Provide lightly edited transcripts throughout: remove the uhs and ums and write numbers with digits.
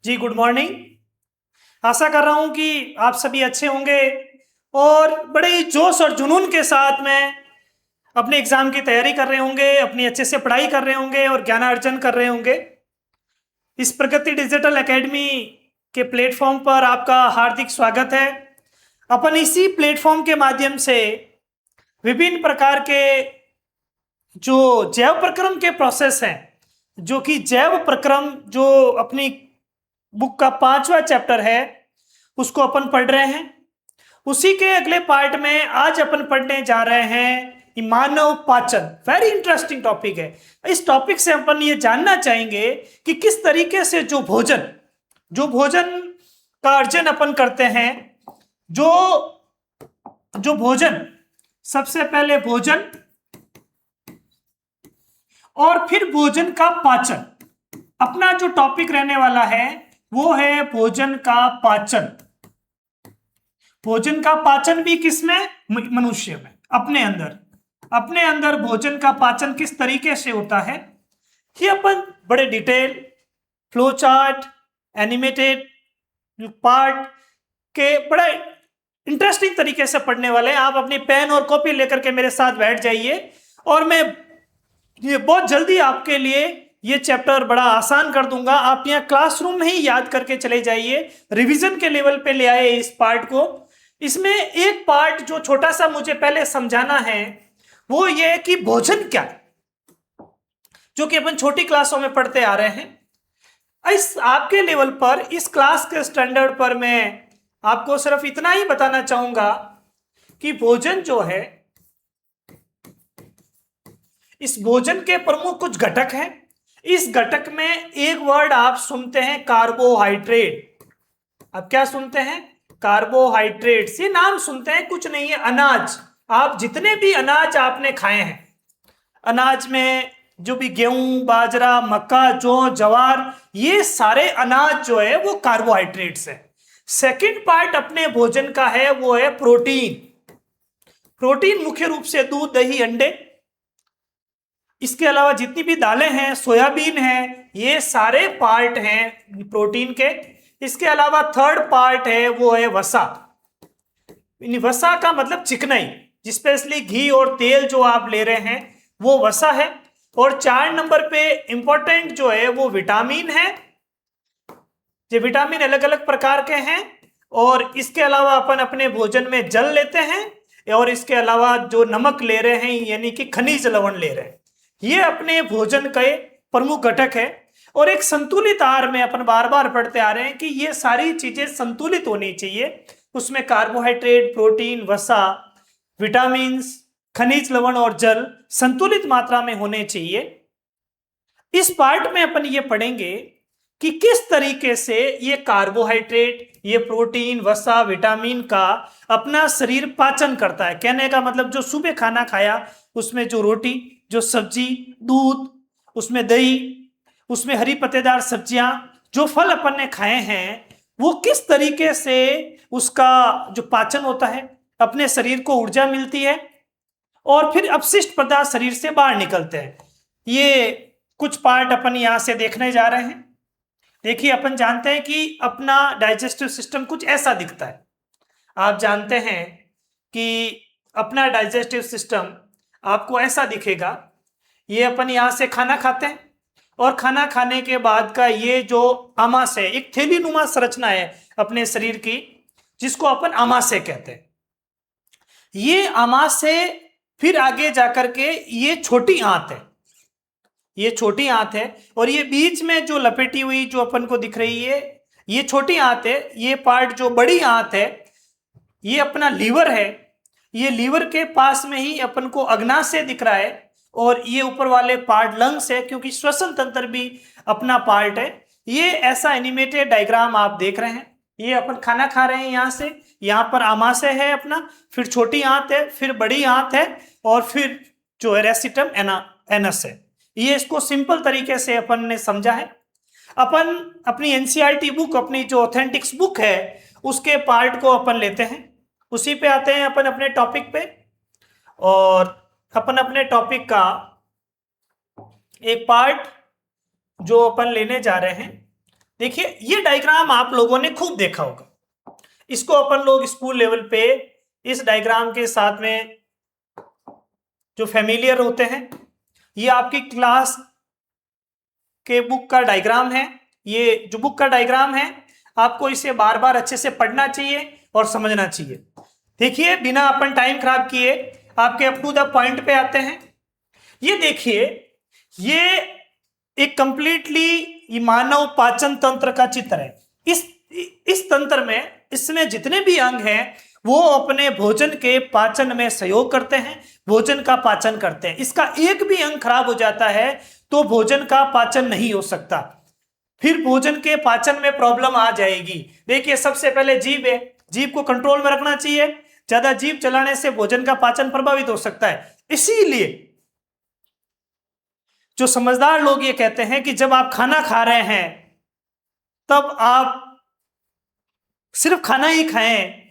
जी good morning. आशा कर रहा हूँ कि आप सभी अच्छे होंगे और बड़े ही जोश और जुनून के साथ में अपने एग्ज़ाम की तैयारी कर रहे होंगे, अपनी अच्छे से पढ़ाई कर रहे होंगे और ज्ञानार्जन कर रहे होंगे। इस प्रगति डिजिटल एकेडमी के प्लेटफॉर्म पर आपका हार्दिक स्वागत है। अपन इसी प्लेटफॉर्म के माध्यम से विभिन्न प्रकार के जो जैव प्रक्रम के प्रोसेस हैं, जो कि जैव प्रक्रम जो अपनी बुक का 5वां चैप्टर है उसको अपन पढ़ रहे हैं। उसी के अगले पार्ट में आज अपन पढ़ने जा रहे हैं मानव पाचन। वेरी इंटरेस्टिंग टॉपिक है। इस टॉपिक से अपन ये जानना चाहेंगे कि किस तरीके से जो भोजन का अर्जन अपन करते हैं, जो भोजन, सबसे पहले भोजन और फिर भोजन का पाचन। अपना जो टॉपिक रहने वाला है वो है भोजन का पाचन। भोजन का पाचन भी किसमें? मनुष्य में, अपने अंदर भोजन का पाचन किस तरीके से होता है ये अपन बड़े detail, flow chart, animated part के बड़े इंटरेस्टिंग तरीके से पढ़ने वाले हैं। आप अपनी पेन और कॉपी लेकर के मेरे साथ बैठ जाइए और मैं ये बहुत जल्दी आपके लिए ये चैप्टर बड़ा आसान कर दूंगा। आप यहाँ क्लासरूम में ही याद करके चले जाइए, रिवीजन के लेवल पे ले आए इस पार्ट को। इसमें एक पार्ट जो छोटा सा मुझे पहले समझाना है वो ये है कि भोजन क्या है, जो कि अपन छोटी क्लासों में पढ़ते आ रहे हैं। इस आपके लेवल पर, इस क्लास के स्टैंडर्ड पर मैं आपको सिर्फ इतना ही बताना चाहूंगा कि भोजन जो है, इस भोजन के प्रमुख कुछ घटक हैं। इस घटक में एक वर्ड आप सुनते हैं, कार्बोहाइड्रेट। अब क्या सुनते हैं? कार्बोहाइड्रेट्स। ये नाम सुनते हैं, कुछ नहीं है, अनाज। आप जितने भी अनाज आपने खाए हैं, अनाज में जो भी गेहूं, बाजरा, मक्का, जौ, ज्वार, ये सारे अनाज जो है वो कार्बोहाइड्रेट्स है। सेकंड पार्ट अपने भोजन का है वो है प्रोटीन। प्रोटीन मुख्य रूप से दूध, दही, अंडे, इसके अलावा जितनी भी दालें हैं, सोयाबीन है, ये सारे पार्ट हैं प्रोटीन के। इसके अलावा थर्ड पार्ट है वो है वसा। वसा का मतलब चिकनाई, स्पेशली घी और तेल जो आप ले रहे हैं वो वसा है। और 4 नंबर पे इंपॉर्टेंट जो है वो विटामिन है। ये विटामिन अलग अलग प्रकार के हैं। और इसके अलावा अपन अपने भोजन में जल लेते हैं और इसके अलावा जो नमक ले रहे हैं यानी कि खनिज लवण ले रहे हैं। ये अपने भोजन के प्रमुख घटक है। और एक संतुलित आहार में अपन बार बार पढ़ते आ रहे हैं कि ये सारी चीजें संतुलित होनी चाहिए। उसमें कार्बोहाइड्रेट, प्रोटीन, वसा, विटामिन, खनिज लवण और जल संतुलित मात्रा में होने चाहिए। इस पार्ट में अपन ये पढ़ेंगे कि किस तरीके से ये कार्बोहाइड्रेट, ये प्रोटीन, वसा, विटामिन का अपना शरीर पाचन करता है। कहने का मतलब जो सुबह खाना खाया उसमें जो रोटी, जो सब्जी, दूध, उसमें दही, उसमें हरी पत्तेदार सब्जियां, जो फल अपन ने खाए हैं, वो किस तरीके से उसका जो पाचन होता है, अपने शरीर को ऊर्जा मिलती है और फिर अपशिष्ट पदार्थ शरीर से बाहर निकलते हैं। ये कुछ पार्ट अपन यहां से देखने जा रहे हैं। देखिए, अपन जानते हैं कि अपना डाइजेस्टिव सिस्टम कुछ ऐसा दिखता है। आप जानते हैं कि अपना डाइजेस्टिव सिस्टम आपको ऐसा दिखेगा। ये अपन यहाँ से खाना खाते हैं और खाना खाने के बाद का ये जो आमाशय, एक थैली नुमा संरचना है अपने शरीर की, जिसको अपन आमाशय कहते हैं। ये आमाशय फिर आगे जाकर के ये छोटी आंत है, ये छोटी आंत है। और ये बीच में जो लपेटी हुई जो अपन को दिख रही है ये छोटी आंत है। ये पार्ट जो बड़ी आंत है ये अपना लीवर है। ये लीवर के पास में ही अपन को अग्नाशय दिख रहा है। और ये ऊपर वाले पार्ट लंग्स है, क्योंकि श्वसन तंत्र भी अपना पार्ट है। ये ऐसा एनिमेटेड डायग्राम आप देख रहे हैं। ये अपन खाना खा रहे हैं, यहाँ से यहाँ पर आमाशय है अपना, फिर छोटी आंत है, फिर बड़ी आंत है और फिर जो है रेसिटम एनस है। ये इसको सिंपल तरीके से अपन ने समझा है। अपन अपनी एनसीईआरटी बुक, अपनी जो ऑथेंटिक्स बुक है, उसके पार्ट को अपन लेते हैं, उसी पे आते हैं अपन अपने टॉपिक पे। और अपन अपने टॉपिक का एक पार्ट जो अपन लेने जा रहे हैं, देखिए ये डायग्राम आप लोगों ने खूब देखा होगा, इसको अपन लोग स्कूल लेवल पे इस डायग्राम के साथ में जो फेमिलियर होते हैं, ये आपकी क्लास के बुक का डायग्राम है। ये जो बुक का डायग्राम है आपको इसे बार बार अच्छे से पढ़ना चाहिए और समझना चाहिए। देखिए बिना अपन टाइम खराब किए आपके अप टू द पॉइंट पे आते हैं। ये देखिए ये एक कंप्लीटली मानव पाचन तंत्र का चित्र है। इस तंत्र में इसमें जितने भी अंग हैं वो अपने भोजन के पाचन में सहयोग करते हैं, भोजन का पाचन करते हैं। इसका एक भी अंग खराब हो जाता है तो भोजन का पाचन नहीं हो सकता, फिर भोजन के पाचन में प्रॉब्लम आ जाएगी। देखिए सबसे पहले जीभ है, जीभ को कंट्रोल में रखना चाहिए, ज्यादा जीभ चलाने से भोजन का पाचन प्रभावित हो सकता है। इसीलिए जो समझदार लोग ये कहते हैं कि जब आप खाना खा रहे हैं तब आप सिर्फ खाना ही खाएं,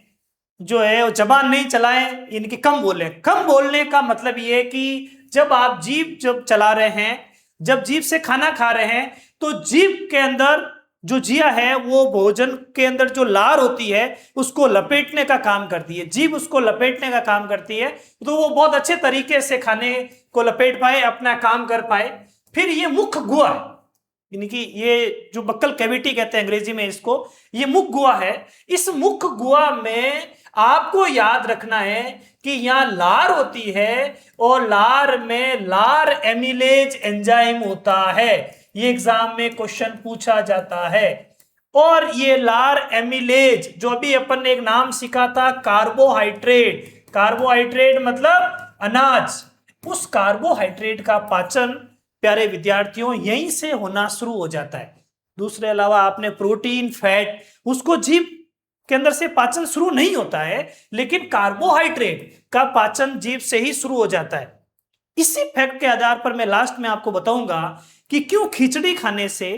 जो है वो जबान नहीं चलाएं, इनकी कम बोलें। कम बोलने का मतलब ये है कि जब आप जीभ जब चला रहे हैं, जब जीभ से खाना खा रहे हैं तो जीभ के अंदर जो जिया है वो भोजन के अंदर जो लार होती है उसको लपेटने का काम करती है, जीभ उसको लपेटने का काम करती है, तो वो बहुत अच्छे तरीके से खाने को लपेट पाए, अपना काम कर पाए। फिर ये मुख गुहा, यानी कि ये जो बक्कल कैविटी कहते हैं अंग्रेजी में इसको, ये मुख गुहा है। इस मुख गुहा में आपको याद रखना है कि यहां लार होती है और लार में लार एमिलेज एंजाइम होता है। ये एग्जाम में क्वेश्चन पूछा जाता है। और ये लार एमिलेज जो अभी अपन ने एक नाम सीखा था कार्बोहाइड्रेट, कार्बोहाइड्रेट मतलब अनाज, उस कार्बोहाइड्रेट का पाचन प्यारे विद्यार्थियों यहीं से होना शुरू हो जाता है। दूसरे अलावा आपने प्रोटीन फैट उसको जीभ के अंदर से पाचन शुरू नहीं होता है, लेकिन कार्बोहाइड्रेट का पाचन जीभ से ही शुरू हो जाता है। इसी फैक्ट के आधार पर मैं लास्ट में आपको बताऊंगा कि क्यों खिचड़ी खाने से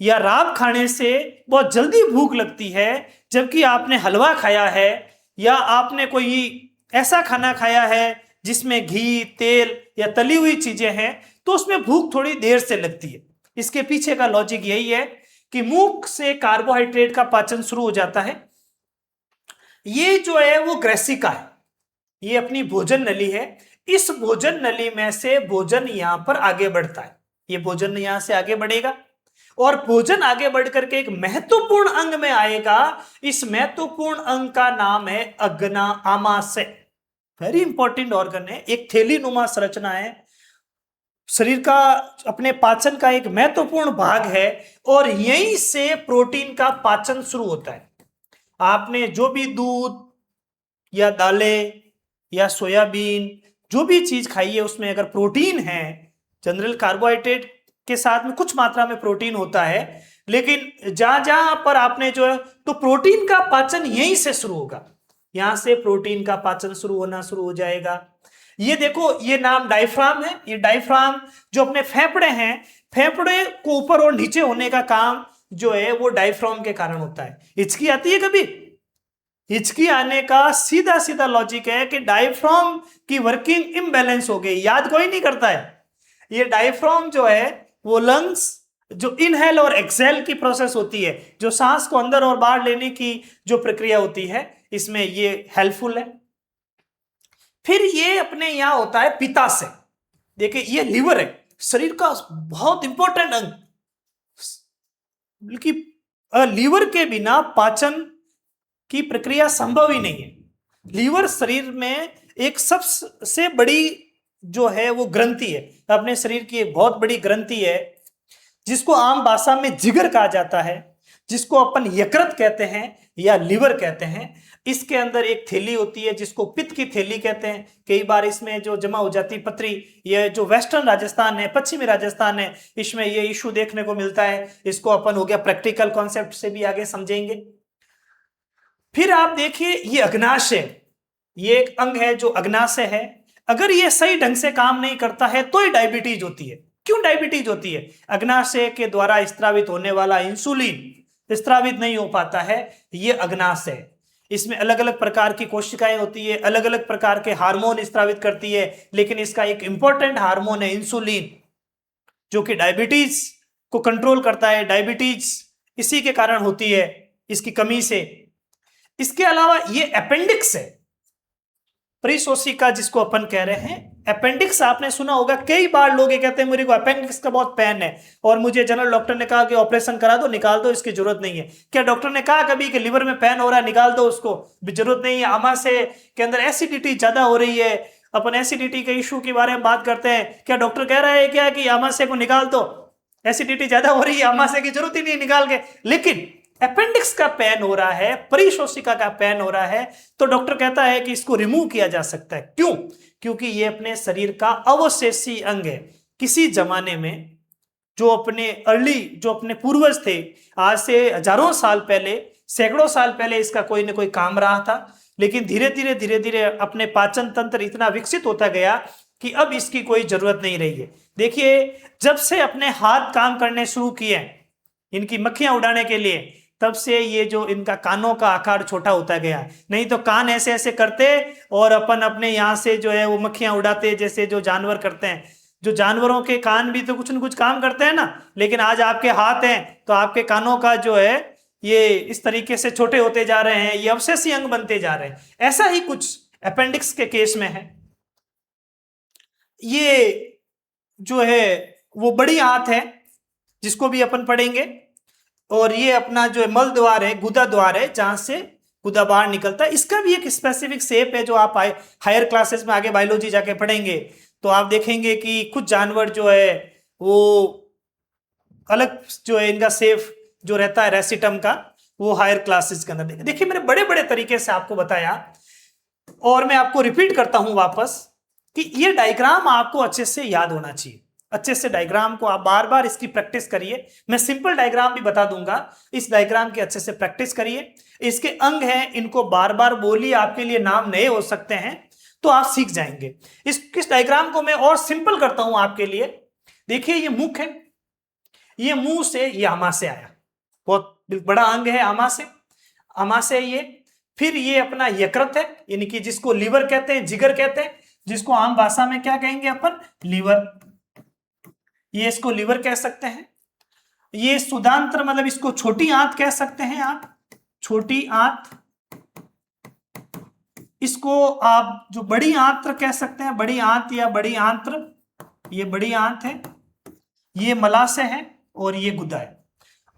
या राब खाने से बहुत जल्दी भूख लगती है, जबकि आपने हलवा खाया है या आपने कोई ऐसा खाना खाया है जिसमें घी तेल या तली हुई चीजें हैं तो उसमें भूख थोड़ी देर से लगती है। इसके पीछे का लॉजिक यही है कि मुख से कार्बोहाइड्रेट का पाचन शुरू हो जाता है। ये जो है वो ग्रेसिका है, ये अपनी भोजन नली है। इस भोजन नली में से भोजन यहां पर आगे बढ़ता है, ये भोजन यहां से आगे बढ़ेगा और भोजन आगे बढ़ करके एक महत्वपूर्ण अंग में आएगा। इस महत्वपूर्ण अंग का नाम है अग्ना आमाशय। वेरी इंपॉर्टेंट ऑर्गन है, एक थैली नुमा संरचना है, शरीर का अपने पाचन का एक महत्वपूर्ण भाग है और यहीं से प्रोटीन का पाचन शुरू होता है। आपने जो भी दूध या दालें या सोयाबीन जो भी चीज खाई है उसमें अगर प्रोटीन है, जनरल कार्बोहाइड्रेट के साथ में कुछ मात्रा में प्रोटीन होता है, लेकिन जहां जहां पर आपने जो है तो प्रोटीन का पाचन यहीं से शुरू होगा, यहां से प्रोटीन का पाचन शुरू होना शुरू हो जाएगा। ये देखो ये नाम डायफ्राम है, ये डायफ्राम जो अपने फेफड़े हैं, फेफड़े को ऊपर और नीचे होने का काम जो है वो डायफ्राम के कारण होता है। हिचकी आती है कभी? हिचकी आने का सीधा सीधा लॉजिक है कि डायफ्राम की वर्किंग इम्बैलेंस हो गई, याद कोई नहीं करता है। ये डायफ्राम जो है वो लंग्स जो इनहेल और एक्सहेल की प्रोसेस होती है, जो सांस को अंदर और बाहर लेने की जो प्रक्रिया होती है, इसमें ये हेल्पफुल है। फिर ये अपने यहां होता है पित्ताशय। देखिए ये लीवर है, शरीर का बहुत इंपॉर्टेंट अंग, बल्कि लीवर के बिना पाचन की प्रक्रिया संभव ही नहीं है। लीवर शरीर में एक सबसे बड़ी जो है वो ग्रंथि है, अपने शरीर की एक बहुत बड़ी ग्रंथि है जिसको आम भाषा में जिगर कहा जाता है, जिसको अपन यकृत कहते हैं या लीवर कहते हैं। इसके अंदर एक थैली होती है जिसको पित्त की थैली कहते हैं। कई बार इसमें जो जमा हो जाती पथरी, ये जो वेस्टर्न राजस्थान है, पश्चिमी राजस्थान है, इसमें ये इशू देखने को मिलता है। इसको अपन हो गया प्रैक्टिकल कॉन्सेप्ट से भी आगे समझेंगे। फिर आप देखिए ये अग्नाशय, ये एक अंग है जो अग्नाशय है। अगर ये सही ढंग से काम नहीं करता है तो ही डायबिटीज होती है। क्यों डायबिटीज होती है? अग्नाशय के द्वारा स्त्रावित होने वाला इंसुलिन स्त्रावित नहीं हो पाता है, ये अग्नाशय। इसमें अलग अलग प्रकार की कोशिकाएं होती है, अलग अलग प्रकार के हार्मोन स्त्रावित करती है, लेकिन इसका एक इंपॉर्टेंट हार्मोन है इंसुलिन, जो कि डायबिटीज को कंट्रोल करता है। डायबिटीज इसी के कारण होती है, इसकी कमी से। इसके अलावा ये अपेंडिक्स है, परिशोषिका जिसको अपन कह रहे हैं। अपेंडिक्स आपने सुना होगा, कई बार लोग ये कहते हैं मेरे को अपेंडिक्स का बहुत पेन है और मुझे जनरल डॉक्टर ने कहा कि ऑपरेशन करा दो, निकाल दो, इसकी जरूरत नहीं है। क्या डॉक्टर ने कहा कभी कि लिवर में पेन हो रहा है, निकाल दो उसको, जरूरत नहीं है। आमाशय के अंदर एसिडिटी ज्यादा हो रही है, अपन एसिडिटी के इशू के बारे में बात करते हैं, क्या डॉक्टर कह रहा है क्या कि आमाशय को निकाल दो, एसिडिटी ज्यादा हो रही है, आमाशय की जरूरत ही नहीं निकाल के। लेकिन अपेंडिक्स का पेन हो रहा है, परिशोषिका का पेन हो रहा है, तो डॉक्टर कहता है कि इसको रिमूव किया जा सकता है। क्यों? क्योंकि ये अपने शरीर का अवशेषी अंग है। किसी जमाने में जो अपने पूर्वज थे, आज से हजारों साल पहले, सैकड़ों साल पहले इसका कोई ना कोई काम रहा था, लेकिन धीरे धीरे अपने पाचन तंत्र इतना विकसित होता गया कि अब इसकी कोई जरूरत नहीं रही है। देखिए, जब से अपने हाथ काम करने शुरू किए इनकी मक्खियां उड़ाने के लिए, तब से ये जो इनका कानों का आकार छोटा होता गया। नहीं तो कान ऐसे ऐसे करते और अपन अपने यहाँ से जो है वो मक्खियां उड़ाते, जैसे जो जानवर करते हैं। जो जानवरों के कान भी तो कुछ न कुछ काम करते हैं ना, लेकिन आज आपके हाथ हैं तो आपके कानों का जो है ये इस तरीके से छोटे होते जा रहे हैं, ये अवशेषी अंग बनते जा रहे हैं। ऐसा ही कुछ अपेंडिक्स के केस में है। ये जो है वो बड़ी आंत है जिसको भी अपन पढ़ेंगे, और ये अपना जो मल द्वार है, गुदा द्वार है, जहां से गुदा बाहर निकलता है। इसका भी एक स्पेसिफिक शेप है जो आप हायर क्लासेस में आगे बायोलॉजी जाके पढ़ेंगे तो आप देखेंगे कि कुछ जानवर जो है वो अलग जो है इनका शेप जो रहता है रेसिटम का, वो हायर क्लासेस के अंदर देखिए मैंने बड़े बड़े तरीके से आपको बताया, और मैं आपको रिपीट करता हूं वापस कि ये डायग्राम आपको अच्छे से याद होना चाहिए। अच्छे से डायग्राम को आप बार बार इसकी प्रैक्टिस करिए। मैं सिंपल डायग्राम भी बता दूंगा, इस डायग्राम की अच्छे से प्रैक्टिस करिए। इसके अंग हैं, इनको बार बार बोलिए, आपके लिए नाम नए हो सकते हैं तो आप सीख जाएंगे। इस डायग्राम को मैं और सिंपल करता हूं आपके लिए। देखिए ये मुख है, ये मुंह से ये आमाशय आया, बहुत बड़ा अंग है आमाशय। आमाशय ये, फिर ये अपना यकृत है, यानी कि जिसको लीवर कहते हैं, जिगर कहते हैं, जिसको आम भाषा में क्या कहेंगे अपन, लीवर। ये इसको लीवर कह सकते हैं। ये सुदांत्र, मतलब इसको छोटी आंत कह सकते हैं आप, छोटी आंत। इसको आप जो बड़ी आंत्र कह सकते हैं, बड़ी आंत या बड़ी आंत्र, ये बड़ी आंत है। ये मलाशय है और ये गुदा है,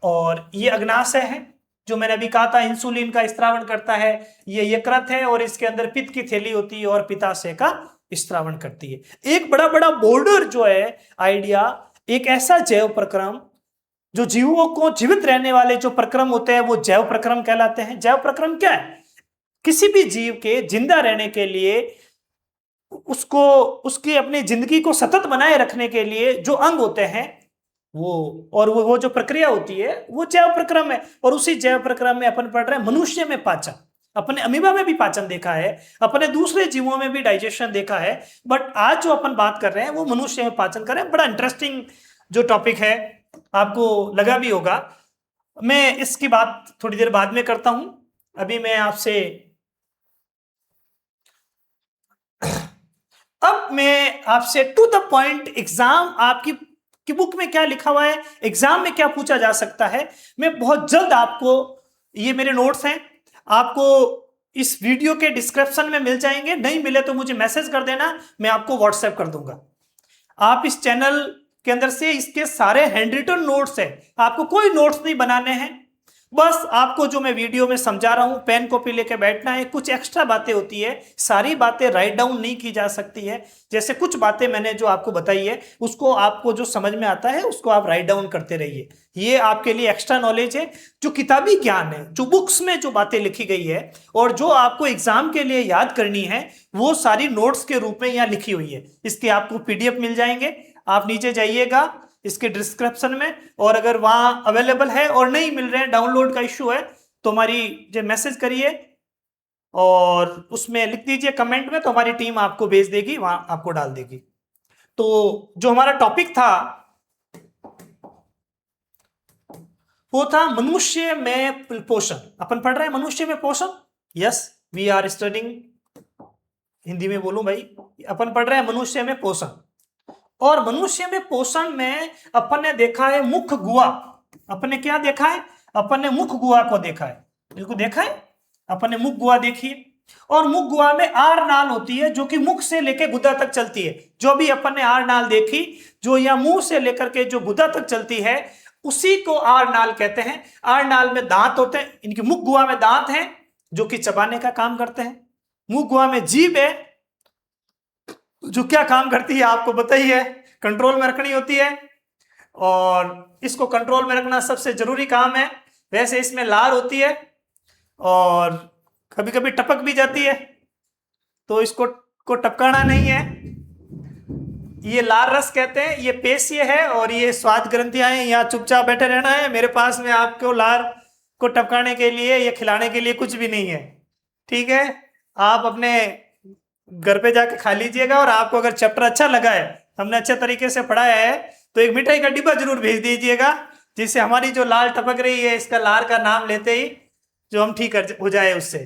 और ये अग्नाशय है जो मैंने अभी कहा था इंसुलिन का स्त्रावण करता है। ये यकृत है और इसके अंदर पित्त की थैली होती है और पित्ताशय का स्त्रावण करती है। एक बड़ा बड़ा बॉर्डर जो है आइडिया, एक ऐसा जैव प्रक्रम जो जीवों को जीवित रहने वाले जो प्रक्रम होते हैं वो जैव प्रक्रम कहलाते हैं। जैव प्रक्रम क्या है? किसी भी जीव के जिंदा रहने के लिए, उसको उसकी अपनी जिंदगी को सतत बनाए रखने के लिए जो अंग होते हैं वो जो प्रक्रिया होती है वो जैव प्रक्रम है। और उसी जैव प्रक्रम में अपन पढ़ रहे हैं मनुष्य में पाचन, अपने अमीबा में भी पाचन देखा है, अपने दूसरे जीवों में भी डाइजेशन देखा है, बट आज जो अपन बात कर रहे हैं वो मनुष्य में पाचन कर रहे हैं। बड़ा इंटरेस्टिंग जो टॉपिक है, आपको लगा भी होगा। मैं इसकी बात थोड़ी देर बाद में करता हूं। अभी मैं आपसे टू द पॉइंट, एग्जाम आपकी कि बुक में क्या लिखा हुआ है, एग्जाम में क्या पूछा जा सकता है, मैं बहुत जल्द आपको, ये मेरे नोट्स हैं, आपको इस वीडियो के डिस्क्रिप्शन में मिल जाएंगे। नहीं मिले तो मुझे मैसेज कर देना, मैं आपको व्हाट्सएप कर दूंगा। आप इस चैनल के अंदर से इसके सारे हैंड रिटन नोट्स है, आपको कोई नोट्स नहीं बनाने हैं, बस आपको जो मैं वीडियो में समझा रहा हूं पेन कॉपी लेके बैठना है। कुछ एक्स्ट्रा बातें होती है, सारी बातें राइट डाउन नहीं की जा सकती है। जैसे कुछ बातें मैंने जो आपको बताई है उसको आपको जो समझ में आता है उसको आप राइट डाउन करते रहिए। ये आपके लिए एक्स्ट्रा नॉलेज है। जो किताबी ज्ञान है, जो बुक्स में जो बातें लिखी गई है और जो आपको एग्जाम के लिए याद करनी है, वो सारी नोट्स के रूप में यहाँ लिखी हुई है। इसके आपको PDF मिल जाएंगे, आप नीचे जाइएगा इसके डिस्क्रिप्शन में, और अगर वहां अवेलेबल है और नहीं मिल रहे हैं, डाउनलोड का इश्यू है, तो हमारी जो मैसेज करिए और उसमें लिख दीजिए कमेंट में, तो हमारी टीम आपको भेज देगी, वहां आपको डाल देगी। तो जो हमारा टॉपिक था वो था मनुष्य में पोषण। अपन पढ़ रहे हैं मनुष्य में पोषण। Yes, we are studying, Hindi में बोलूं भाई, अपन पढ़ रहे हैं मनुष्य में पोषण। और मनुष्य में पोषण में अपन ने देखा है मुख गुहा। अपन ने क्या देखा है? अपन ने मुख गुहा को देखा है। बिल्कुल देखा है, अपन ने मुख गुहा देखी है। और मुख गुहा में आर नाल होती है जो कि मुख से लेकर गुदा तक चलती है। जो भी अपन ने आर नाल देखी, जो या मुंह से लेकर के जो गुदा तक चलती है, उसी को आर नाल कहते हैं। आर नाल में दांत होते हैं, इनकी मुख गुहा में दांत हैं जो कि चबाने का काम करते हैं। मुख गुहा में जीभ है जो क्या काम करती है आपको पता ही है, कंट्रोल में रखनी होती है, और इसको कंट्रोल में रखना सबसे जरूरी काम है। वैसे इसमें लार होती है और कभी कभी टपक भी जाती है, तो इसको टपकाना नहीं है। ये लार रस कहते हैं, ये पेशीय है और ये स्वाद ग्रंथियां हैं। यहाँ चुपचाप बैठे रहना है, मेरे पास में आपको लार को टपकाने के लिए या खिलाने के लिए कुछ भी नहीं है, ठीक है। आप अपने घर पे जाके खा लीजिएगा, और आपको अगर चैप्टर अच्छा लगा है, हमने अच्छे तरीके से पढ़ाया है, तो एक मिठाई का डिब्बा जरूर भेज दीजिएगा, जिससे हमारी जो लार टपक रही है, इसका लार का नाम लेते ही जो हम ठीक हो जाए उससे।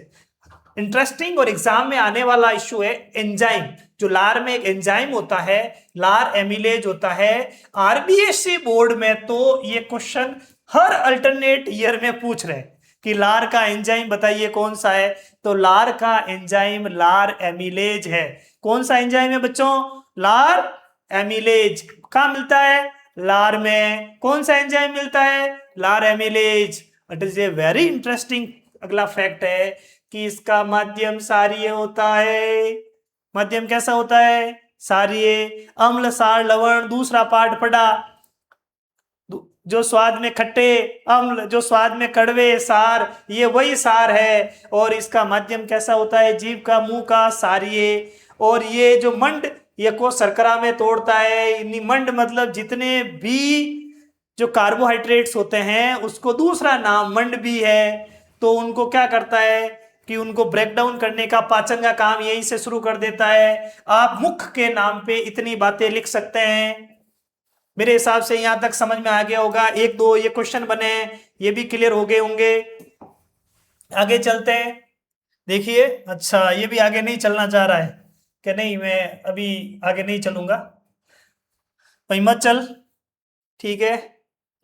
इंटरेस्टिंग और एग्जाम में आने वाला इश्यू है एंजाइम। जो लार में एक एंजाइम होता है, लार एमिलेज होता है। आरबीएससी बोर्ड में तो ये क्वेश्चन हर अल्टरनेट ईयर में पूछ रहे हैं कि लार का एंजाइम बताइए कौन सा है। तो लार का एंजाइम लार एमिलेज है। कौन सा एंजाइम है बच्चों? लार एमिलेज। कहां मिलता है? लार में। कौन सा एंजाइम मिलता है? लार amylase. It is a very interesting अगला फैक्ट है कि इसका माध्यम क्षारीय होता है। माध्यम कैसा होता है? क्षारीय। अम्ल, सार, लवण दूसरा पार्ट पढ़ा, जो स्वाद में खट्टे अम्ल, जो स्वाद में कड़वे सार, ये वही सार है। और इसका माध्यम कैसा होता है? जीभ का, मुंह का, क्षारीय। और ये जो मंड, ये को शर्करा में तोड़ता है। मंड मतलब जितने भी जो कार्बोहाइड्रेट्स होते हैं उसको दूसरा नाम मंड भी है। तो उनको क्या करता है कि उनको ब्रेक डाउन करने का, पाचन का काम यहीं से शुरू कर देता है। आप मुख के नाम पे इतनी बातें लिख सकते हैं। मेरे हिसाब से यहां तक समझ में आ गया होगा। एक दो ये क्वेश्चन बने, ये भी क्लियर हो गए होंगे। आगे चलते हैं। देखिए, अच्छा ये भी आगे नहीं चलना चाह रहा है कि नहीं, मैं अभी आगे नहीं चलूंगा, भाई मत चल, ठीक है।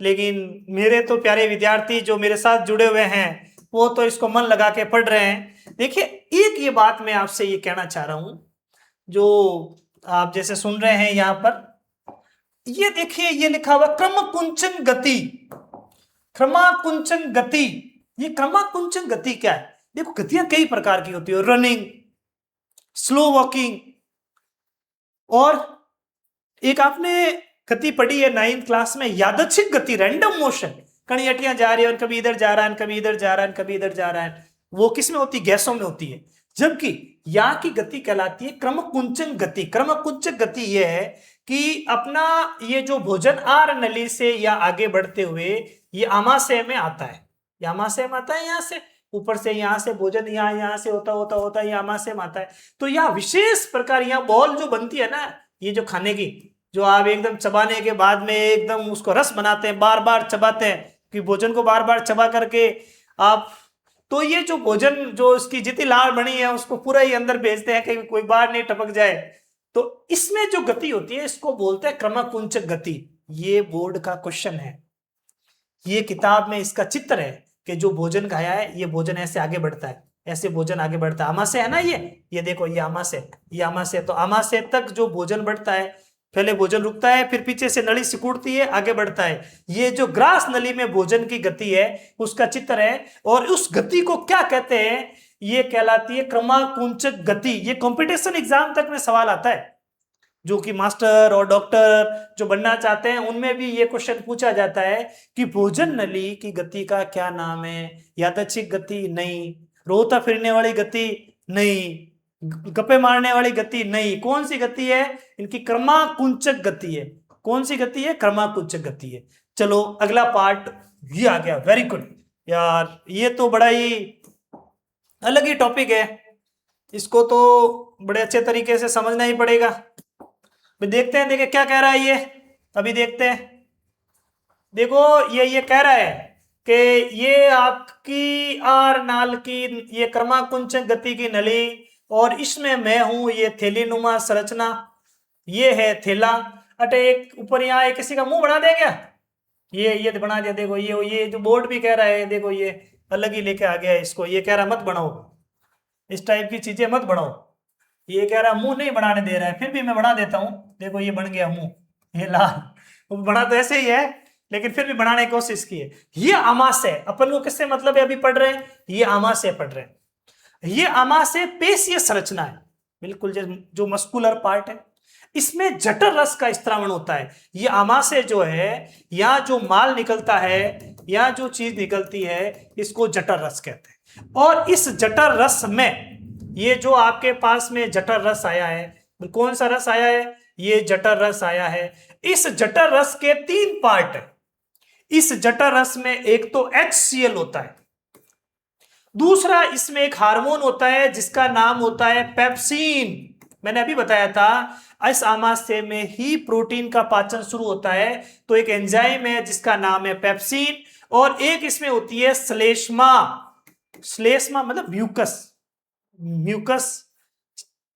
लेकिन मेरे तो प्यारे विद्यार्थी जो मेरे साथ जुड़े हुए हैं वो तो इसको मन लगा के पढ़ रहे हैं। देखिए, एक ये बात मैं आपसे ये कहना चाह रहा हूं, जो आप जैसे सुन रहे हैं यहां पर, ये देखिए ये लिखा हुआ क्रमकुंचन गति। क्रमाकुंचन गति, ये क्रमाकुंचन गति क्या है? देखो, गतियां कई प्रकार की होती है, रनिंग, स्लो वॉकिंग, और एक आपने गति पढ़ी है 9th क्लास में, यादृच्छिक गति, रैंडम मोशन। कहीं अटियां जा रही है और कभी इधर जा रहा है, कभी इधर जा रहा है, कभी इधर जा रहा है। वो किस में होती है? गैसों में होती है। जबकि यहाँ की गति कहलाती है क्रमकुंचन गति। क्रमकुंचक गति ये है कि अपना ये जो भोजन आर नली से या आगे बढ़ते हुए ये आमाशय में आता है। ये आमाशय में आता है, यहाँ से ऊपर से, यहाँ से भोजन यहाँ से होता होता होता ये आमाशय में आता है। तो यहाँ विशेष प्रकार, यहाँ बॉल जो बनती है ना, ये जो खाने की, जो आप एकदम चबाने के बाद में एकदम उसको रस बनाते हैं, बार बार चबाते हैं कि भोजन को बार बार चबा करके आप, तो ये जो भोजन जो इसकी जितनी लार बनी है उसको पूरा ही अंदर भेजते हैं कि कोई बाहर नहीं टपक जाए। तो इसमें जो गति होती है इसको बोलते हैं क्रमकुंचक गति। ये बोर्ड का क्वेश्चन है, ये किताब में इसका चित्र है कि जो भोजन खाया है ये भोजन ऐसे आगे बढ़ता है, ऐसे भोजन आगे बढ़ता है। आमाशय है ना, ये देखो, ये आमाशय, ये आमाशय। तो आमाशय तक जो भोजन बढ़ता है, पहले भोजन रुकता है, फिर पीछे से नली सिकुड़ती है, आगे बढ़ता है। ये जो ग्रास नली में भोजन की गति है उसका चित्र है, और उस गति को क्या कहते हैं? ये कहलाती है क्रमाकुंचक गति। ये कंपटीशन एग्जाम तक में सवाल आता है, जो कि मास्टर और डॉक्टर जो बनना चाहते हैं उनमें भी ये क्वेश्चन पूछा जाता है कि भोजन नली की गति का क्या नाम है? यादृच्छिक गति नहीं, रोता फिरने वाली गति नहीं, गप्पे मारने वाली गति नहीं। कौन सी गति है? इनकी क्रमाकुंचक गति है। कौन सी गति है? क्रमाकुंचक गति है। चलो अगला पार्ट ये आ गया। वेरी गुड यार, ये तो बड़ा ही अलग ही टॉपिक है, इसको तो बड़े अच्छे तरीके से समझना ही पड़ेगा। देखते हैं, देखिए क्या कह रहा है ये, अभी देखते हैं। देखो ये कह रहा है कि ये आपकी आर नाल की ये क्रमाकुंचक गति की नली, और इसमें मैं हूं, ये थैलीनुमा संरचना, ये है थैला। अटे एक ऊपर यहाँ एक किसी का मुंह बना दे क्या, ये बना दिया, देखो ये जो बोर्ड भी कह रहा है, देखो ये अलग ही लेके आ गया है इसको, ये कह रहा मत बनाओ, इस टाइप की चीजें मत बनाओ। ये कह रहा मुंह नहीं बनाने दे रहा है, फिर भी मैं बना देता हूँ, देखो ये बन गया मुंह, ये लाल, वो बना तो ऐसे ही है लेकिन फिर भी बनाने की कोशिश की है। ये आमाशय, अपन को किससे मतलब है अभी पढ़ रहे हैं, ये आमाशय पढ़ रहे हैं। ये आमाशय पेशीय संरचना है, बिल्कुल जो मस्कुलर पार्ट है, इसमें जठर रस का स्त्रावण होता है। ये आमाशय जो है, यहाँ जो माल निकलता है, यहाँ जो चीज निकलती है, इसको जठर रस कहते हैं। और इस जठर रस में, ये जो आपके पास में जठर रस आया है, कौन सा रस आया है, ये जठर रस आया है। इस जठर रस के 3 पार्ट है। इस जठर रस में एक तो HCl होता है, दूसरा इसमें एक हार्मोन होता है जिसका नाम होता है पेप्सिन। मैंने अभी बताया था इस आमाशय में ही प्रोटीन का पाचन शुरू होता है, तो एक एंजाइम है जिसका नाम है पेप्सिन, और एक इसमें होती है श्लेष्मा। श्लेष्मा मतलब म्यूकस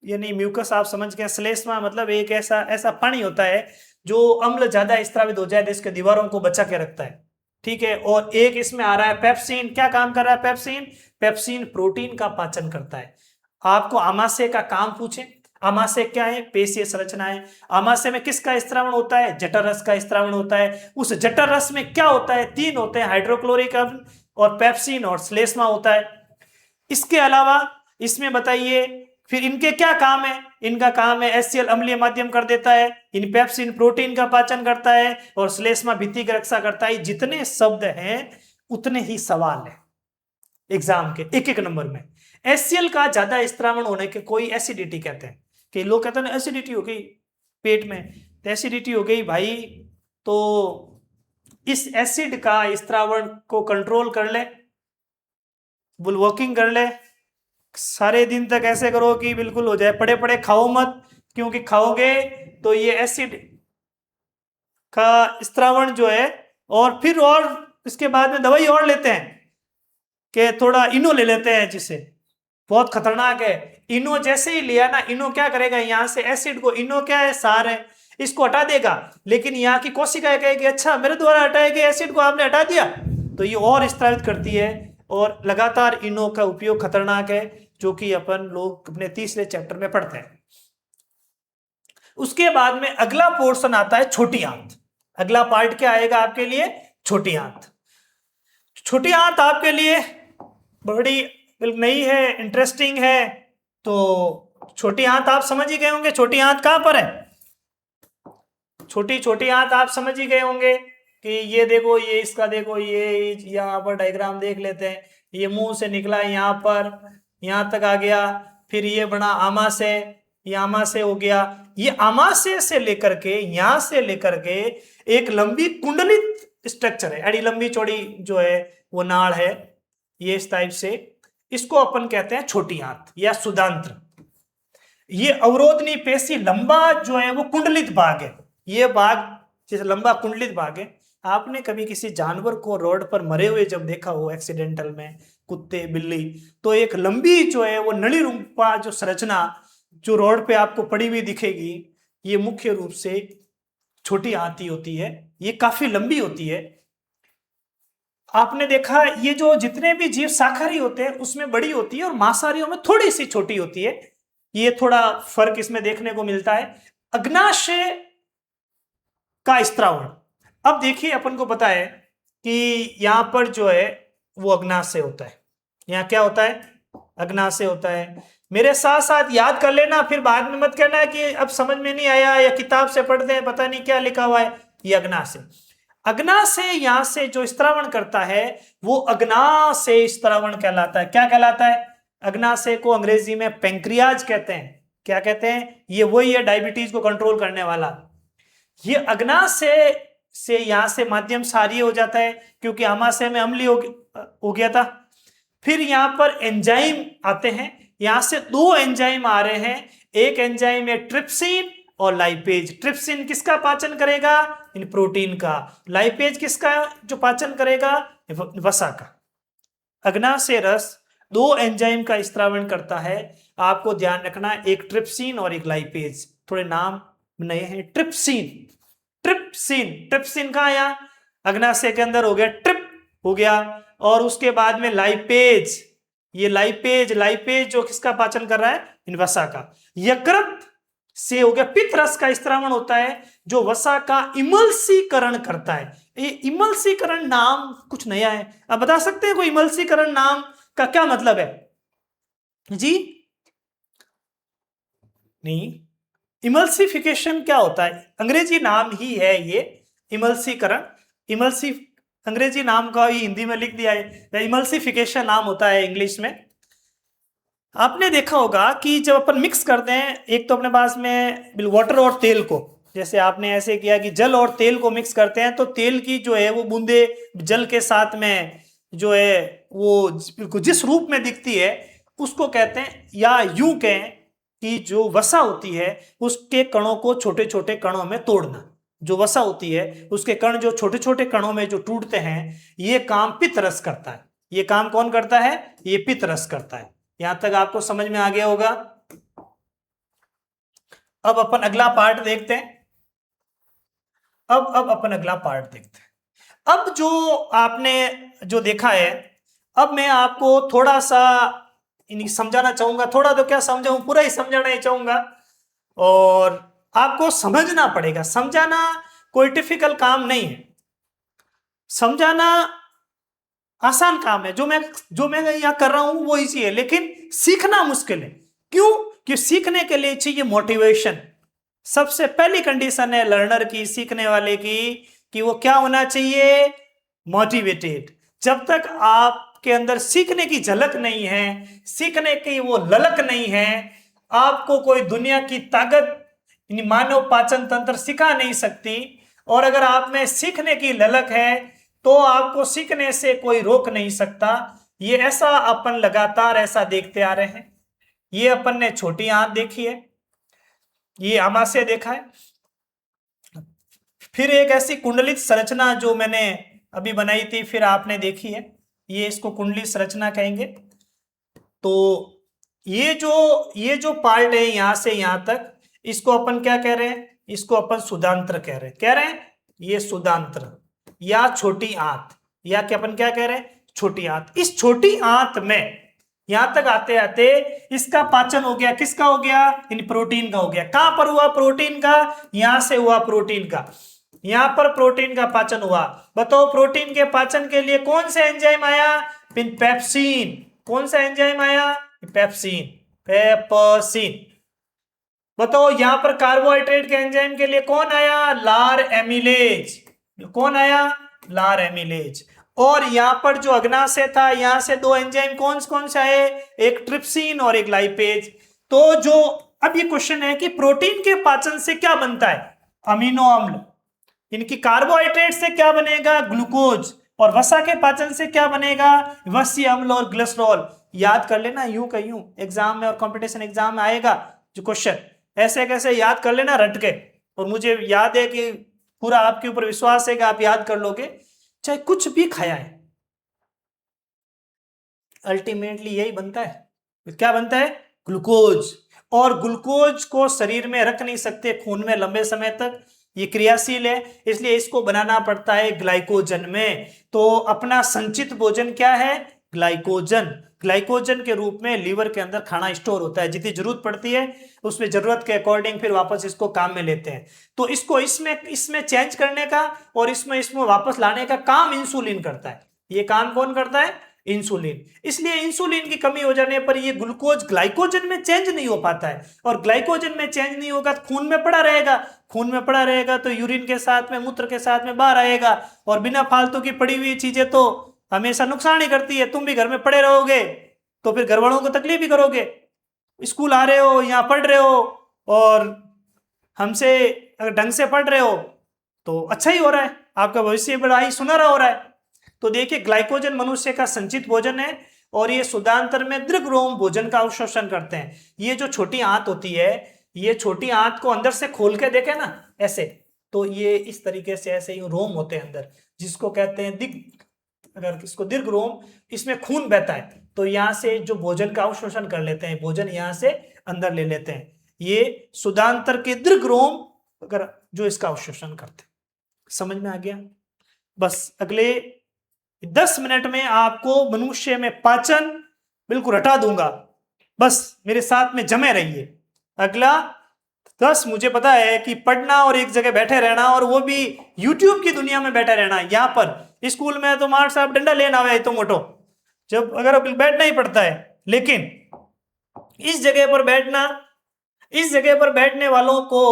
यानी म्यूकस आप समझ गए। श्लेष्मा मतलब एक ऐसा पानी होता है जो अम्ल ज्यादा स्त्रावित हो जाए तो इसके दीवारों को बचा के रखता है, ठीक है। और एक इसमें आ रहा है पेप्सिन। क्या काम कर रहा है पेप्सिन? पेप्सिन प्रोटीन का पाचन करता है। आपको आमाशय का काम पूछे, आमाशय क्या है? पेशीय संरचना है। आमाशय में किसका स्त्रावण होता है? जठर रस का स्त्रावण होता है। उस जठर रस में क्या होता है? 3 होते हैं, हाइड्रोक्लोरिक अम्ल और पेप्सिन और श्लेष्मा होता है। इसके अलावा इसमें बताइए फिर इनके क्या काम है? इनका काम है HCl अम्लीय माध्यम कर देता है, इन पेप्सिन प्रोटीन का पाचन करता है और श्लेष्मा भित्ति की रक्षा करता है। जितने शब्द हैं उतने ही सवाल है एग्जाम के, एक एक नंबर में। HCl का ज्यादा स्त्रावण होने के कोई एसिडिटी कहते हैं, कि लोग कहते हैं एसिडिटी हो गई पेट में, तो एसिडिटी हो गई भाई, तो इस एसिड का स्त्रावण को कंट्रोल कर ले, बुलवॉकिंग कर ले, सारे दिन तक ऐसे करो कि बिल्कुल हो जाए। पड़े पड़े खाओ मत, क्योंकि खाओगे तो ये एसिड का स्त्रावण जो है, और फिर और इसके बाद में दवाई और लेते हैं कि थोड़ा इनो ले लेते हैं, जिसे बहुत खतरनाक है। इनो जैसे ही लिया ना, इनो क्या करेगा, यहाँ से एसिड को, इनो क्या है, सार है, इसको हटा देगा, लेकिन यहाँ की कोशिका कहेगी अच्छा मेरे द्वारा हटाए गए एसिड को आपने हटा दिया, तो ये और स्त्रावित करती है। और लगातार इनो का उपयोग खतरनाक है, जो कि अपन लोग अपने तीसरे चैप्टर में पढ़ते हैं। उसके बाद में अगला पोर्शन आता है छोटी आंत। अगला पार्ट क्या आएगा आपके लिए? छोटी आंत। छोटी आंत आपके लिए बड़ी नई है, इंटरेस्टिंग है। तो छोटी आंत आप समझ ही गए होंगे, छोटी आंत कहां पर है? छोटी आंत आप समझ ही गए होंगे कि ये देखो, ये इसका देखो, ये यहाँ पर डायग्राम देख लेते हैं। ये मुंह से निकला यहाँ पर, यहाँ तक आ गया, फिर ये बना आमाशय, ये आमाशय हो गया। ये आमाशय से लेकर के, यहाँ से लेकर के एक लंबी कुंडलित स्ट्रक्चर है, एडी लंबी चौड़ी जो है वो नाड़ है, ये इस टाइप से, इसको अपन कहते हैं छोटी आंत या सुदांत्र। ये अवरोधनी पेशी लंबा जो है वो कुंडलित भाग है। ये भाग जैसे लंबा कुंडलित भाग है। आपने कभी किसी जानवर को रोड पर मरे हुए जब देखा हो एक्सीडेंटल में, कुत्ते बिल्ली, तो एक लंबी जो है वो नली रूपा जो संरचना जो रोड पे आपको पड़ी हुई दिखेगी, ये मुख्य रूप से छोटी आंत होती है। ये काफी लंबी होती है। आपने देखा ये जो जितने भी जीव शाकाहारी होते हैं उसमें बड़ी होती है और मांसाहारियों में थोड़ी सी छोटी होती है। ये थोड़ा फर्क इसमें देखने को मिलता है। अग्नाशय का स्त्रावण, अब देखिए अपन को पता है कि यहां पर जो है वो अग्नाशय होता है। यहाँ क्या होता है? अग्नाशय होता है। मेरे साथ साथ याद कर लेना, फिर बाद में मत कहना कि अब समझ में नहीं आया या किताब से पढ़ते हैं पता नहीं क्या लिखा हुआ है। ये अग्नाशय, अग्नाशय यहां से जो स्त्रावण करता है वो अग्नाशय स्त्रावण कहलाता है। क्या कहलाता है? अग्नाशय को अंग्रेजी में पैंक्रियाज कहते हैं। क्या कहते हैं? ये वही है डायबिटीज को कंट्रोल करने वाला। ये अग्नाशय से यहां से माध्यम सारी हो जाता है, क्योंकि आमाशय में अम्लीय हो गया था। फिर यहां पर एंजाइम आते हैं, यहां से 2 एंजाइम आ रहे हैं। एक एंजाइम है ट्रिप्सिन और लाइपेज। ट्रिप्सिन किसका पाचन करेगा? इन प्रोटीन का। लाइपेज किसका जो पाचन करेगा? वसा का। अग्नाशय रस 2 एंजाइम का स्त्रावण करता है। आपको ध्यान रखना, एक ट्रिप्सिन और एक लाइपेज। थोड़े नाम नए हैं ट्रिप्सिन। ट्रिप्सिन, ट्रिप्सिन कहाँ आया, अग्नाशय के अंदर हो गया, ट्रिप हो गया। और उसके बाद में लाइपेज, ये लाइपेज, लाइपेज जो किसका पाचन कर रहा है, इन वसा का। यकृत से हो गया, पित्त रस का स्त्रावण होता है जो वसा का इमल्सीकरण करता है। ये इमल्सीकरण नाम कुछ नया है, आप बता सकते हैं कोई इमल्सीकरण नाम का क्या मतलब है जी? नहीं, इमल्सिफिकेशन क्या होता है, अंग्रेजी नाम ही है ये इमल्सीकरण। इमल्सी अंग्रेजी नाम का ही हिंदी में लिख दिया है, इमल्सिफिकेशन नाम होता है इंग्लिश में। आपने देखा होगा कि जब अपन मिक्स करते हैं, एक तो अपने पास में वाटर और तेल को, जैसे आपने ऐसे किया कि जल और तेल को मिक्स करते हैं, तो तेल की जो है वो बूंदे जल के साथ में जो है वो जिस रूप में दिखती है उसको कहते हैं, या यूं कहें कि जो वसा होती है उसके कणों को छोटे छोटे कणों में तोड़ना। जो वसा होती है उसके कण जो छोटे छोटे कणों में जो टूटते हैं, ये काम पित्त रस करता है। ये काम कौन करता है, ये पित्त रस करता है। यहां तक आपको समझ में आ गया होगा। अब अपन अगला पार्ट देखते हैं। अब अपन अगला पार्ट देखते हैं। अब जो आपने जो देखा है, अब मैं आपको थोड़ा सा समझाना चाहूंगा। थोड़ा तो क्या समझाऊं, पूरा ही समझाना ही चाहूंगा, और आपको समझना पड़ेगा। समझाना कोई डिफिकल्ट काम नहीं है, समझाना आसान काम है। जो मैं यहां कर रहा हूं वो इजी है, लेकिन सीखना मुश्किल है। क्यों? कि सीखने के लिए चाहिए मोटिवेशन। सबसे पहली कंडीशन है लर्नर की, सीखने वाले की, कि वो क्या होना चाहिए, मोटिवेटेड। जब तक आपके अंदर सीखने की झलक नहीं है, सीखने की वो ललक नहीं है, आपको कोई दुनिया की ताकत मानव पाचन तंत्र सिखा नहीं सकती। और अगर आप में सीखने की ललक है तो आपको सीखने से कोई रोक नहीं सकता। ये ऐसा अपन लगातार ऐसा देखते आ रहे हैं। ये अपन ने छोटी आंत देखी है, ये आमाशय देखा है, फिर एक ऐसी कुंडलित संरचना जो मैंने अभी बनाई थी फिर आपने देखी है, ये इसको कुंडली संरचना कहेंगे। तो ये जो पार्ट है यहां से यहां तक, इसको अपन क्या कह रहे हैं, इसको अपन सुदांत्र कह रहे हैं। ये सुदांत्र या छोटी आंत, या कि अपन क्या कह रहे हैं, छोटी आंत। इस छोटी आंत में यहां तक आते आते इसका पाचन हो गया, किसका हो गया, इन प्रोटीन का हो गया। कहां पर हुआ प्रोटीन का, यहां से हुआ प्रोटीन का, यहां पर प्रोटीन का पाचन हुआ। बताओ प्रोटीन के पाचन के लिए कौन सा एंजाइम आया, पेप्सिन। कौन सा एंजाइम आया, पेप्सिन, पेप्सिन। बताओ यहां पर कार्बोहाइड्रेट के एंजाइम के लिए कौन आया, लार एमिलेज। कौन आया, लार एमिलेज। और यहां पर जो अग्नाशय था, यहां से दो एंजाइम कौन से आए, एक ट्रिप्सिन और एक लाइपेज। तो जो अब ये क्वेश्चन है कि प्रोटीन के पाचन से क्या बनता है, अमीनो अम्ल। इनकी कार्बोहाइड्रेट से क्या बनेगा, ग्लूकोज। और वसा के पाचन से क्या बनेगा, वसीय अम्ल और ग्लिसरॉल। याद कर लेना, यूं का यूं एग्जाम में और कंपटीशन एग्जाम में आएगा जो क्वेश्चन, ऐसे कैसे याद कर लेना रट के। और मुझे याद है कि पूरा आपके ऊपर विश्वास है कि आप याद कर लोगे, चाहे कुछ भी खाया है, अल्टीमेटली यही बनता है। क्या बनता है, ग्लूकोज। और ग्लूकोज को शरीर में रख नहीं सकते खून में लंबे समय तक, ये क्रियाशील है, इसलिए इसको बनाना पड़ता है ग्लाइकोजन में। तो अपना संचित भोजन क्या है, ग्लाइकोजन। ग्लाइकोजन के रूप में लीवर के अंदर खाना स्टोर होता है, जितनी जरूरत पड़ती है उसमें जरूरत के अकॉर्डिंग फिर वापस इसको काम में लेते हैं। तो इसको इसमें चेंज करने का और इसमें वापस लाने का काम इंसुलिन करता है। ये काम कौन करता है, इंसुलिन। इसलिए इंसुलिन की कमी हो जाने पर ये ग्लूकोज ग्लाइकोजन में चेंज नहीं हो पाता है, और ग्लाइकोजन में चेंज नहीं होगा तो खून में पड़ा रहेगा। खून में पड़ा रहेगा तो यूरिन के साथ में, मूत्र के साथ में बाहर आएगा, और बिना फालतू की पड़ी हुई चीजें तो हमेशा नुकसान ही करती है। तुम भी घर में पड़े रहोगे तो फिर घर वालों को तकलीफ ही करोगे। स्कूल आ रहे हो, यहाँ पढ़ रहे हो, और हमसे अगर ढंग से पढ़ रहे हो तो अच्छा ही हो रहा है, आपका भविष्य बड़ा ही सुनहरा हो रहा है। तो देखिए ग्लाइकोजन मनुष्य का संचित भोजन है, और ये शुद्धांतर में दीर्घरोम भोजन का अवशोषण करते हैं। ये जो छोटी आंत होती है, ये छोटी आंत को अंदर से खोल के देखे ना ऐसे, तो ये इस तरीके से ऐसे ही रोम होते हैं अंदर, जिसको कहते हैं अगर इसको दीर्घ रोम, इसमें खून बहता है तो यहां से जो भोजन का अवशोषण कर लेते हैं, भोजन यहां से अंदर ले लेते हैं। ये शुद्धांतर के दीर्घ रोम अगर जो इसका अवशोषण करते हैं। समझ में आ गया? बस अगले 10 मिनट में आपको मनुष्य में पाचन बिल्कुल हटा दूंगा, बस मेरे साथ में जमे रहिए। अगला 10 मुझे पता है कि पढ़ना और एक जगह बैठे रहना, और वो भी यूट्यूब की दुनिया में बैठे रहना। यहाँ पर स्कूल में तो मार साहब डंडा लेना हुआ है तो मोटो, जब अगर बैठना ही पड़ता है, लेकिन इस जगह पर बैठना, इस जगह पर बैठने वालों को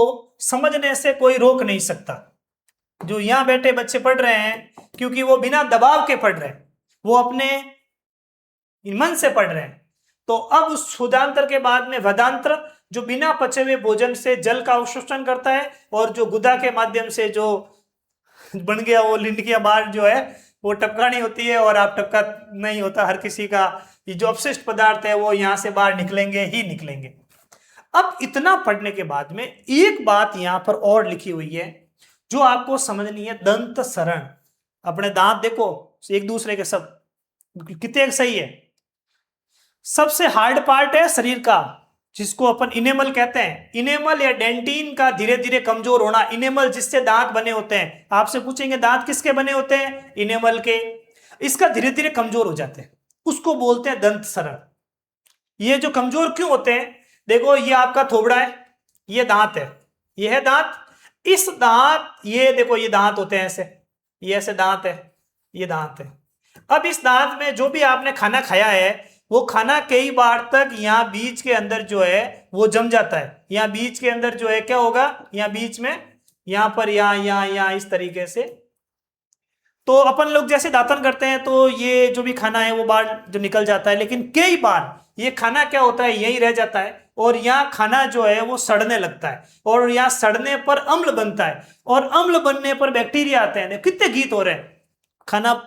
समझने से कोई रोक नहीं सकता। जो यहां बैठे बच्चे पढ़ रहे हैं क्योंकि वो बिना दबाव के पढ़ रहे हैं, वो अपने मन से पढ़ रहे हैं। तो अब उस क्षुधांतर के बाद में वधांतर, जो बिना पचे हुए भोजन से जल का अवशोषण करता है, और जो गुदा के माध्यम से जो बन गया वो लिंडकिया बार जो है वो टपकानी होती है, और आप टपका नहीं होता हर किसी का, ये जो अपशिष्ट पदार्थ है वो यहां से बाहर निकलेंगे ही निकलेंगे। अब इतना पढ़ने के बाद में एक बात यहां पर और लिखी हुई है जो आपको समझनी है, दंत सरण। अपने दांत देखो एक दूसरे के सब कितने सही है। सबसे हार्ड पार्ट है शरीर का जिसको अपन इनेमल कहते हैं। इनेमल या डेंटिन का धीरे धीरे कमजोर होना, इनेमल जिससे दांत बने होते हैं, आपसे पूछेंगे दांत किसके बने होते हैं? इनेमल के। इसका धीरे धीरे कमजोर हो जाते हैं, उसको बोलते हैं दंत सरण। ये जो कमजोर क्यों होते हैं, देखो ये आपका थोबड़ा है, ये दांत है, ये है दांत। इस दांत, ये देखो ये दांत होते हैं ऐसे, ये ऐसे दांत है, ये दांत है। अब इस दांत में जो भी आपने खाना खाया है वो खाना कई बार तक यहाँ बीच के अंदर जो है वो जम जाता है। यहाँ बीच के अंदर जो है क्या होगा, यहाँ बीच में, यहाँ पर, यहाँ इस तरीके से। तो अपन लोग जैसे दातन करते हैं तो ये जो भी खाना है वो बाहर जो निकल जाता है, लेकिन कई बार ये खाना क्या होता है, यही रह जाता है, और यहाँ खाना जो है वो सड़ने लगता है, और यहाँ सड़ने पर अम्ल बनता है, और अम्ल बनने पर बैक्टीरिया आते हैं। कितने गीत हो रहे हैं, खाना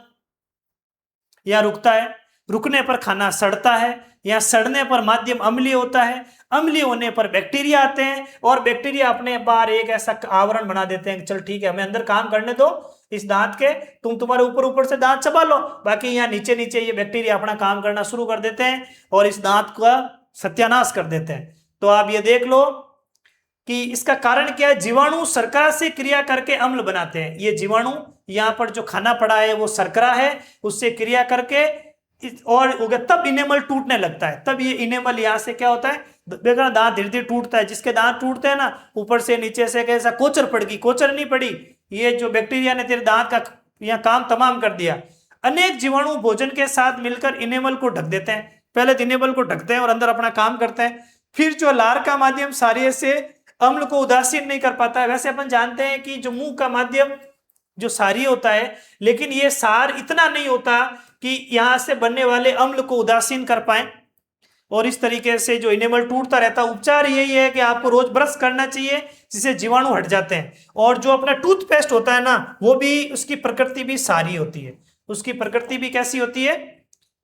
यहाँ रुकता है, रुकने पर खाना सड़ता है, या सड़ने पर माध्यम अम्लीय होता है, अम्लीय होने पर बैक्टीरिया आते हैं, और बैक्टीरिया अपने बाहर एक ऐसा आवरण बना देते हैं कि चल ठीक है हमें अंदर काम करने दो इस दांत के, तुम्हारे ऊपर ऊपर से दांत चबा लो, बाकी यहाँ नीचे नीचे ये बैक्टीरिया अपना काम करना शुरू कर देते हैं और इस दांत का सत्यानाश कर देते हैं। तो आप ये देख लो कि इसका कारण क्या है, जीवाणु शर्करा से क्रिया करके अम्ल बनाते हैं। ये जीवाणु यहाँ पर जो खाना पड़ा है वो शर्करा है, उससे क्रिया करके और तब इनेमल टूटने लगता है। तब ये इनेमल यहाँ से क्या होता है, देखना दांत धीरे धीरे टूटता है। जिसके दांत टूटते हैं ना, ऊपर से नीचे से कैसा कोचर पड़ गई, कोचर नहीं पड़ी, ये जो बैक्टीरिया ने तेरे दांत का यहाँ काम तमाम कर दिया। अनेक जीवाणु भोजन के साथ मिलकर इनेमल को ढक देते हैं। पहले तो इनेमल को ढकते हैं और अंदर अपना काम करते हैं, फिर जो लार का माध्यम सारे से अम्ल को उदासीन नहीं कर पाता है। वैसे अपन जानते हैं कि जो मुंह का माध्यम जो सारी होता है, लेकिन ये सार इतना नहीं होता कि यहां से बनने वाले अम्ल को उदासीन कर पाए, और इस तरीके से जो इनेमल टूटता रहता है। उपचार यही है कि आपको रोज ब्रश करना चाहिए जिससे जीवाणु हट जाते हैं। और जो अपना टूथपेस्ट होता है ना, वो भी उसकी प्रकृति भी सारी होती है। उसकी प्रकृति भी कैसी होती है,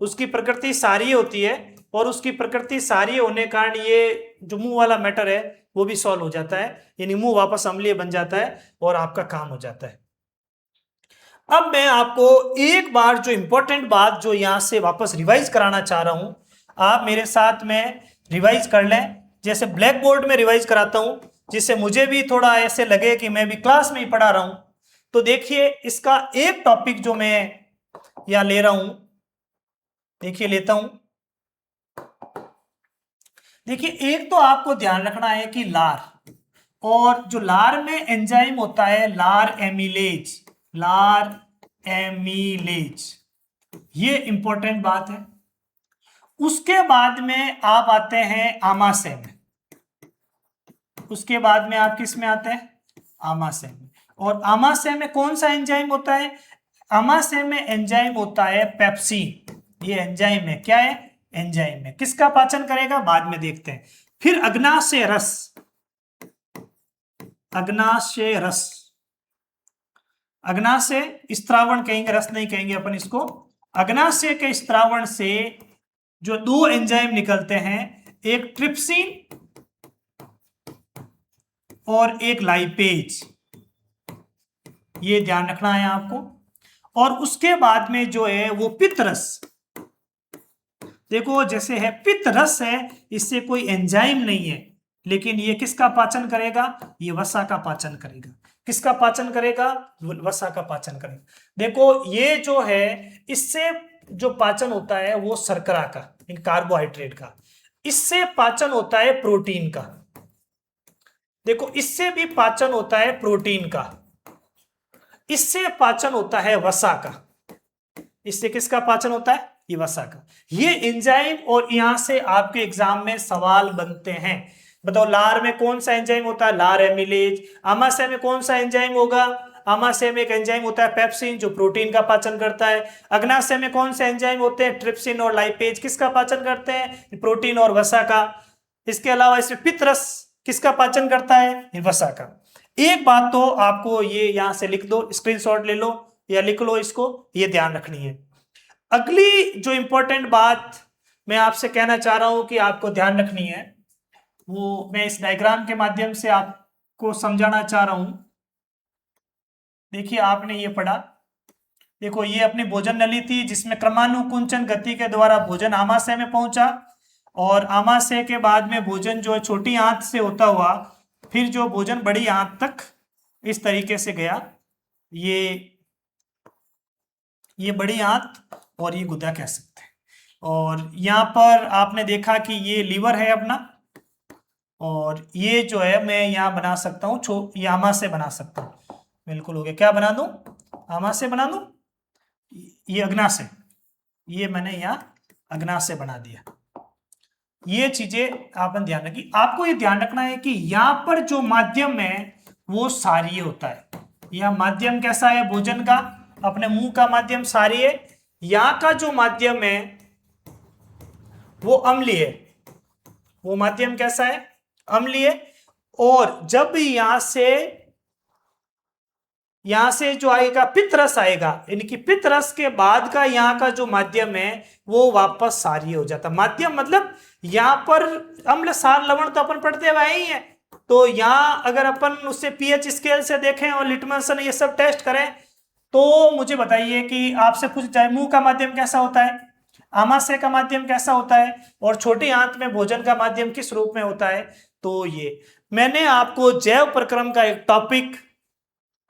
उसकी प्रकृति सारी होती है, और उसकी प्रकृति सारी होने के कारण ये जो मुंह वाला मैटर है वो भी सॉल्व हो जाता है, यानी मुंह वापस अम्लीय बन जाता है और आपका काम हो जाता है। अब मैं आपको एक बार जो इंपॉर्टेंट बात जो यहां से वापस रिवाइज कराना चाह रहा हूं, आप मेरे साथ में रिवाइज कर लें, जैसे ब्लैक बोर्ड में रिवाइज कराता हूं, जिससे मुझे भी थोड़ा ऐसे लगे कि मैं भी क्लास में ही पढ़ा रहा हूं। तो देखिए इसका एक टॉपिक जो मैं यहां ले रहा हूं, देखिए लेता हूं। देखिए एक तो आपको ध्यान रखना है कि लार, और जो लार में एंजाइम होता है लार एमिलेज, लार एमिलेज, ये इंपॉर्टेंट बात है। उसके बाद में आप आते हैं आमाशय में, उसके बाद में आप किस में आते हैं, आमाशय में। और आमाशय में कौन सा एंजाइम होता है, आमाशय में एंजाइम होता है पेप्सिन। ये एंजाइम है, क्या है, एंजाइम है। किसका पाचन करेगा बाद में देखते हैं। फिर अग्नाशय रस, अग्नाशय रस, अग्नाशय स्त्रावण कहेंगे, रस नहीं कहेंगे अपन इसको। अग्नाशय के स्त्रावण से जो दो एंजाइम निकलते हैं, एक ट्रिप्सिन और एक लाइपेज, ये ध्यान रखना है आपको। और उसके बाद में जो है वो पित्तरस, देखो जैसे है पित्तरस है, इससे कोई एंजाइम नहीं है, लेकिन ये किसका पाचन करेगा? ये वसा का पाचन करेगा। किसका पाचन करेगा? वसा का पाचन करेगा। देखो ये जो है, इससे जो पाचन होता है वो शर्करा का, कार्बोहाइड्रेट का। इससे पाचन होता है प्रोटीन का। देखो इससे भी पाचन होता है प्रोटीन का। इससे पाचन होता है वसा का। इससे किसका पाचन होता है? ये वसा का। ये एंजाइम, और यहां से आपके एग्जाम में सवाल बनते हैं। बताओ लार में कौन सा एंजाइम होता है? लार एमिलेज। आमाशय में कौन सा एंजाइम होगा? आमाशय में एक एंजाइम होता है पेप्सिन, जो प्रोटीन का पाचन करता है। अग्नाशय में कौन से एंजाइम होते हैं? ट्रिप्सिन और लाइपेज। किसका पाचन करते हैं? प्रोटीन और वसा का। इसके अलावा इसमें पित्तरस किसका पाचन करता है? वसा का। एक बात तो आपको ये यहां से लिख दो, स्क्रीनशॉट ले लो या लिख लो इसको, ये ध्यान रखनी है। अगली जो इंपॉर्टेंट बात मैं आपसे कहना चाह रहा हूं कि आपको ध्यान रखनी है, वो मैं इस डायग्राम के माध्यम से आपको समझाना चाह रहा हूं। देखिए आपने ये पढ़ा, देखो ये अपनी भोजन नली थी जिसमें क्रमानुकुंचन गति के द्वारा भोजन आमाशय में पहुंचा, और आमाशय के बाद में भोजन जो है छोटी आंत से होता हुआ फिर जो भोजन बड़ी आंत तक इस तरीके से गया। ये बड़ी आंत और ये गुदा कह सकते हैं। और यहाँ पर आपने देखा कि ये लीवर है अपना, और ये जो है मैं यहाँ बना सकता हूँ, ये आमाशय बना सकता हूँ। बिल्कुल हो गया। क्या बना दूं? आमाशय बना दूं। ये अग्नाशय, ये मैंने यहाँ अग्नाशय बना दिया। ये चीजें आपने ध्यान रखी। आपको ये ध्यान रखना है कि यहाँ पर जो माध्यम है वो क्षारीय होता है। यह माध्यम कैसा है भोजन का? अपने मुंह का माध्यम क्षारीय। यहाँ का जो माध्यम है वो अम्लीय है। वो माध्यम कैसा है? अम्लीय। और जब यहां से जो आएगा पित्तरस आएगा, यानी कि पित्तरस के बाद का यहाँ का जो माध्यम है वो वापस क्षारीय हो जाता। माध्यम मतलब यहाँ पर अम्ल क्षार लवण तो अपन पढ़ते हुए ही है। तो यहाँ अगर अपन उससे पीएच स्केल से देखें और लिटमस ये सब टेस्ट करें, तो मुझे बताइए कि आपसे पूछ जाए मुंह का माध्यम कैसा होता है, आमाशय का माध्यम कैसा होता है, और छोटी आंत में भोजन का माध्यम किस रूप में होता है। तो ये मैंने आपको जैव प्रक्रम का एक टॉपिक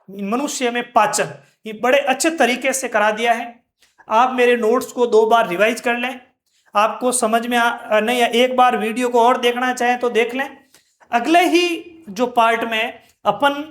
मनुष्य में पाचन ये बड़े अच्छे तरीके से करा दिया है। आप मेरे नोट्स को 2 बार रिवाइज कर लें, आपको समझ में नहीं, या एक बार वीडियो को और देखना चाहें तो देख लें। अगले ही जो पार्ट में अपन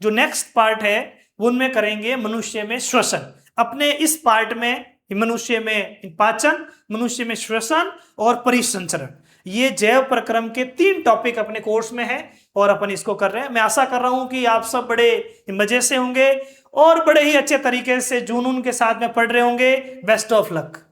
जो नेक्स्ट पार्ट है उनमें करेंगे मनुष्य में श्वसन। अपने इस पार्ट में मनुष्य में पाचन, मनुष्य में श्वसन और परिसंचरण, ये जैव प्रक्रम के 3 टॉपिक अपने कोर्स में है और अपन इसको कर रहे हैं। मैं आशा कर रहा हूं कि आप सब बड़े मजे से होंगे और बड़े ही अच्छे तरीके से जुनून के साथ में पढ़ रहे होंगे। Best of luck.